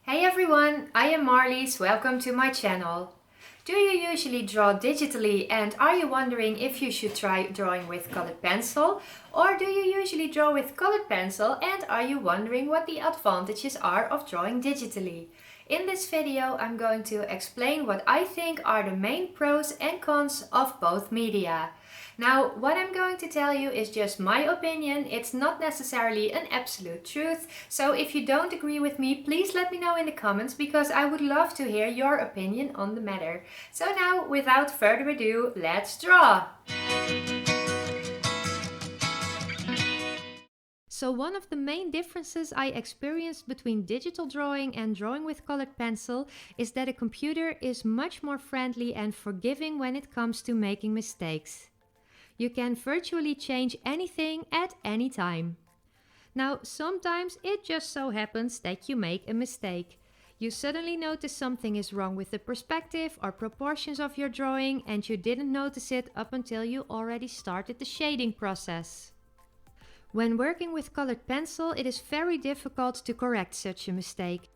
Hey everyone, I am Marlies, welcome to my channel. Do you usually draw digitally and are you wondering if you should try drawing with colored pencil? Or do you usually draw with colored pencil and are you wondering what the advantages are of drawing digitally? In this video I'm going to explain what I think are the main pros and cons of both media. Now, what I'm going to tell you is just my opinion. It's not necessarily an absolute truth. So if you don't agree with me, please let me know in the comments because I would love to hear your opinion on the matter. So now, without further ado, let's draw! So one of the main differences I experienced between digital drawing and drawing with colored pencil is that a computer is much more friendly and forgiving when it comes to making mistakes. You can virtually change anything at any time. Now, sometimes it just so happens that you make a mistake. You suddenly notice something is wrong with the perspective or proportions of your drawing and you didn't notice it up until you already started the shading process. When working with colored pencil, it is very difficult to correct such a mistake.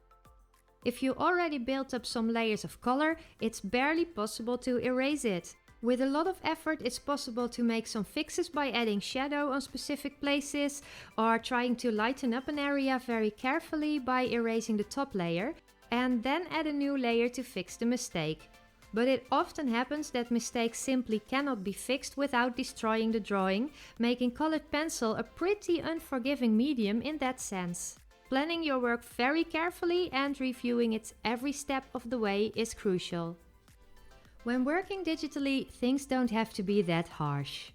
If you already built up some layers of color, it's barely possible to erase it. With a lot of effort, it's possible to make some fixes by adding shadow on specific places or trying to lighten up an area very carefully by erasing the top layer and then add a new layer to fix the mistake. But it often happens that mistakes simply cannot be fixed without destroying the drawing, making colored pencil a pretty unforgiving medium in that sense. Planning your work very carefully and reviewing it every step of the way is crucial. When working digitally, things don't have to be that harsh.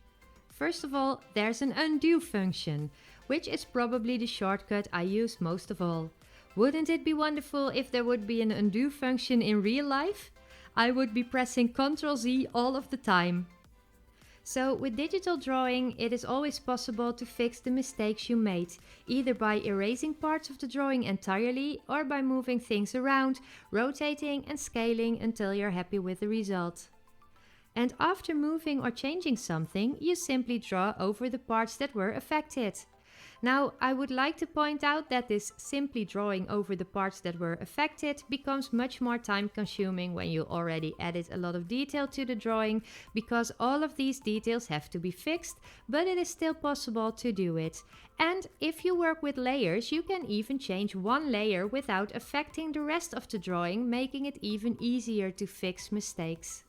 First of all, there's an undo function, which is probably the shortcut I use most of all. Wouldn't it be wonderful if there would be an undo function in real life? I would be pressing Ctrl-Z all of the time. So with digital drawing, it is always possible to fix the mistakes you made, either by erasing parts of the drawing entirely or by moving things around, rotating and scaling until you're happy with the result. And after moving or changing something, you simply draw over the parts that were affected. Now, I would like to point out that this simply drawing over the parts that were affected becomes much more time consuming when you already added a lot of detail to the drawing because all of these details have to be fixed, but it is still possible to do it. And if you work with layers, you can even change one layer without affecting the rest of the drawing, making it even easier to fix mistakes.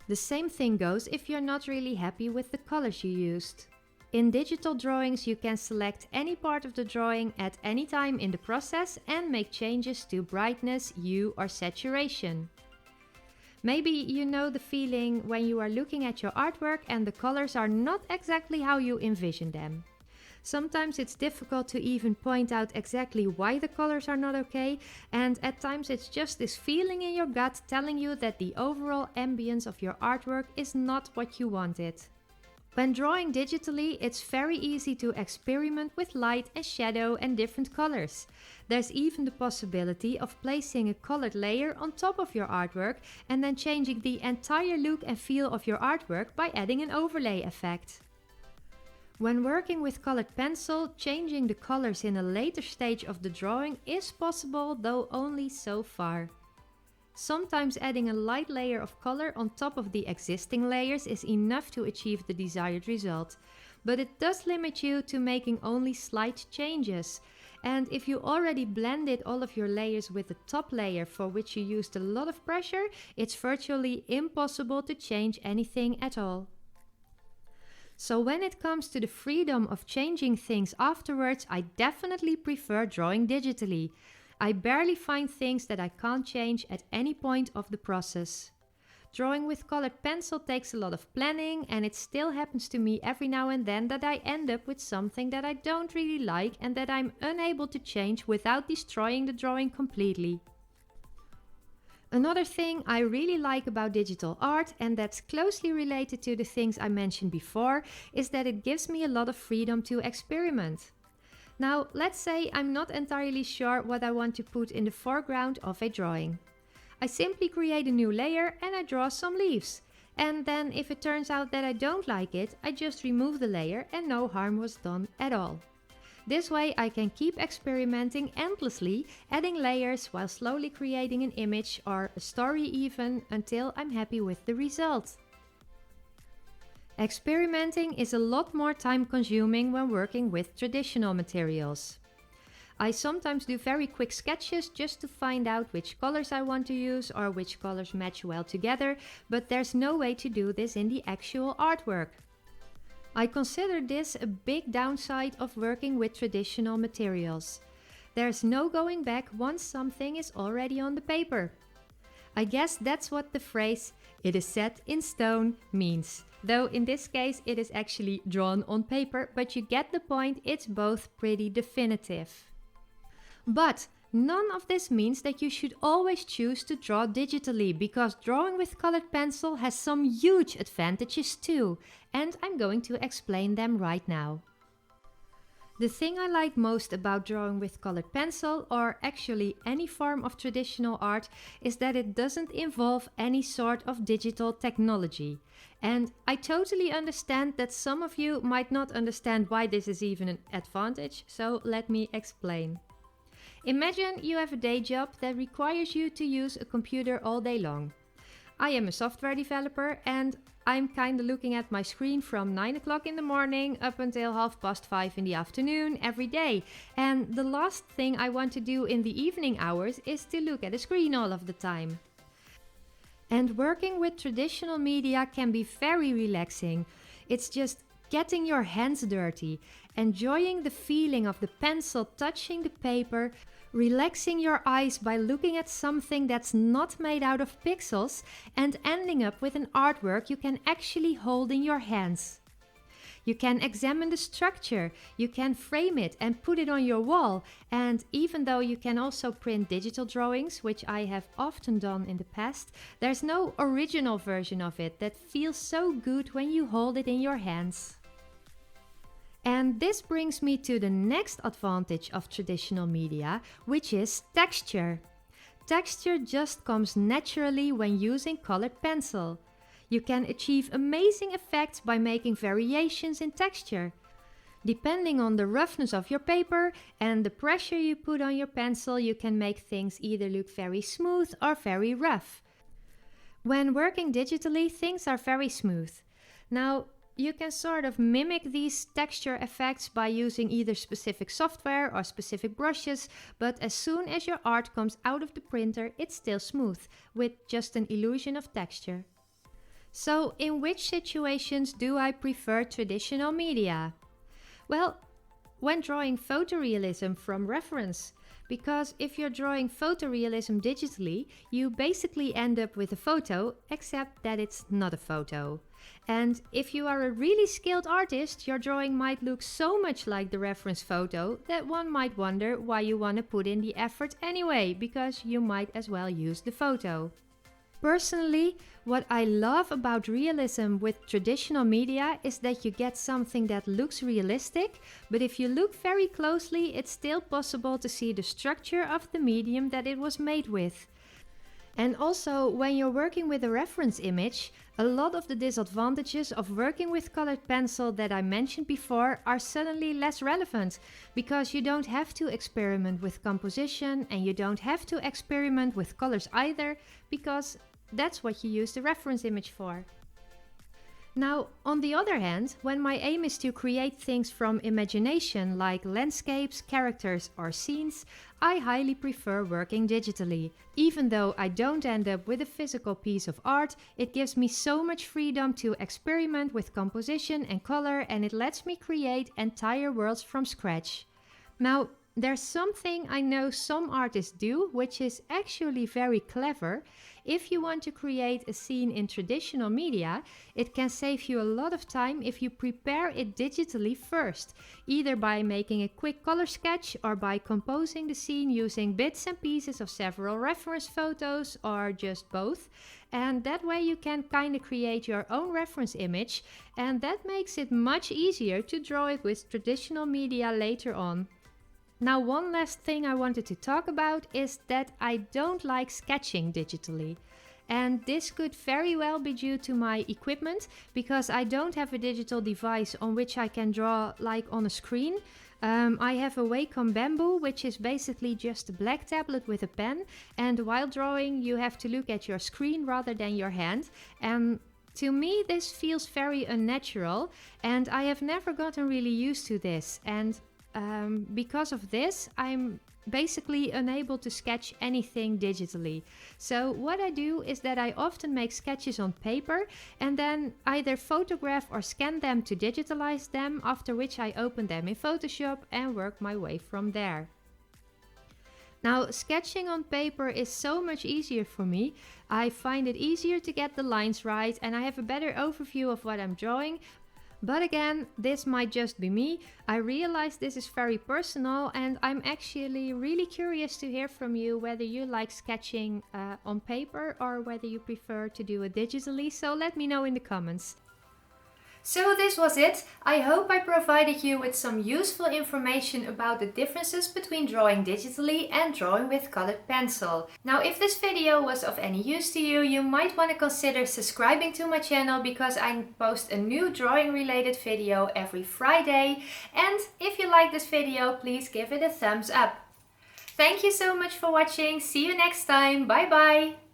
The same thing goes if you're not really happy with the colors you used. In digital drawings, you can select any part of the drawing at any time in the process and make changes to brightness, hue or saturation. Maybe you know the feeling when you are looking at your artwork and the colors are not exactly how you envision them. Sometimes it's difficult to even point out exactly why the colors are not okay, and at times it's just this feeling in your gut telling you that the overall ambience of your artwork is not what you wanted. When drawing digitally, it's very easy to experiment with light and shadow and different colors. There's even the possibility of placing a colored layer on top of your artwork and then changing the entire look and feel of your artwork by adding an overlay effect. When working with colored pencil, changing the colors in a later stage of the drawing is possible, though only so far. Sometimes adding a light layer of color on top of the existing layers is enough to achieve the desired result, but it does limit you to making only slight changes. And if you already blended all of your layers with the top layer for which you used a lot of pressure, it's virtually impossible to change anything at all. So when it comes to the freedom of changing things afterwards, I definitely prefer drawing digitally. I barely find things that I can't change at any point of the process. Drawing with colored pencil takes a lot of planning, and it still happens to me every now and then that I end up with something that I don't really like and that I'm unable to change without destroying the drawing completely. Another thing I really like about digital art, and that's closely related to the things I mentioned before, is that it gives me a lot of freedom to experiment. Now, let's say I'm not entirely sure what I want to put in the foreground of a drawing. I simply create a new layer and I draw some leaves. And then if it turns out that I don't like it, I just remove the layer and no harm was done at all. This way I can keep experimenting endlessly, adding layers while slowly creating an image or a story even until I'm happy with the result. Experimenting is a lot more time consuming when working with traditional materials. I sometimes do very quick sketches just to find out which colors I want to use or which colors match well together, but there's no way to do this in the actual artwork. I consider this a big downside of working with traditional materials. There's no going back once something is already on the paper. I guess that's what the phrase "it is set in stone" means. Though in this case it is actually drawn on paper, but you get the point, it's both pretty definitive. But none of this means that you should always choose to draw digitally, because drawing with colored pencil has some huge advantages too, and I'm going to explain them right now. The thing I like most about drawing with colored pencil, or actually any form of traditional art, is that it doesn't involve any sort of digital technology. And I totally understand that some of you might not understand why this is even an advantage, so let me explain. Imagine you have a day job that requires you to use a computer all day long. I am a software developer and I'm kinda looking at my screen from 9 o'clock in the morning up until 5:30 in the afternoon every day. And the last thing I want to do in the evening hours is to look at a screen all of the time. And working with traditional media can be very relaxing. It's just getting your hands dirty, enjoying the feeling of the pencil touching the paper, relaxing your eyes by looking at something that's not made out of pixels, and ending up with an artwork you can actually hold in your hands. You can examine the structure, you can frame it and put it on your wall, and even though you can also print digital drawings, which I have often done in the past, there's no original version of it that feels so good when you hold it in your hands. And this brings me to the next advantage of traditional media, which is texture. Texture just comes naturally when using colored pencil. You can achieve amazing effects by making variations in texture. Depending on the roughness of your paper and the pressure you put on your pencil, you can make things either look very smooth or very rough. When working digitally, things are very smooth. Now, you can sort of mimic these texture effects by using either specific software or specific brushes, but as soon as your art comes out of the printer, it's still smooth, with just an illusion of texture. So, in which situations do I prefer traditional media? Well, when drawing photorealism from reference. Because if you're drawing photorealism digitally, you basically end up with a photo, except that it's not a photo. And if you are a really skilled artist, your drawing might look so much like the reference photo that one might wonder why you want to put in the effort anyway, because you might as well use the photo. Personally, what I love about realism with traditional media is that you get something that looks realistic, but if you look very closely, it's still possible to see the structure of the medium that it was made with. And also, when you're working with a reference image, a lot of the disadvantages of working with colored pencil that I mentioned before are suddenly less relevant, because you don't have to experiment with composition and you don't have to experiment with colors either, because that's what you use the reference image for. Now, on the other hand, when my aim is to create things from imagination like landscapes, characters or scenes, I highly prefer working digitally. Even though I don't end up with a physical piece of art, it gives me so much freedom to experiment with composition and color, and it lets me create entire worlds from scratch. Now, there's something I know some artists do, which is actually very clever. If you want to create a scene in traditional media, it can save you a lot of time if you prepare it digitally first, either by making a quick color sketch or by composing the scene using bits and pieces of several reference photos, or just both. And that way you can kind of create your own reference image, and that makes it much easier to draw it with traditional media later on. Now, one last thing I wanted to talk about is that I don't like sketching digitally. And this could very well be due to my equipment, because I don't have a digital device on which I can draw like on a screen. I have a Wacom Bamboo, which is basically just a black tablet with a pen, and while drawing you have to look at your screen rather than your hand. And to me this feels very unnatural, and I have never gotten really used to this, and because of this I'm basically unable to sketch anything digitally. So what I do is that I often make sketches on paper and then either photograph or scan them to digitalize them, after which I open them in Photoshop and work my way from there. Now, sketching on paper is so much easier for me. I find it easier to get the lines right and I have a better overview of what I'm drawing. But again, this might just be me. I realize this is very personal and I'm actually really curious to hear from you whether you like sketching on paper or whether you prefer to do it digitally. So let me know in the comments. So this was it. I hope I provided you with some useful information about the differences between drawing digitally and drawing with colored pencil. Now, if this video was of any use to you, you might want to consider subscribing to my channel because I post a new drawing related video every Friday. And if you like this video, please give it a thumbs up. Thank you so much for watching. See you next time. Bye bye.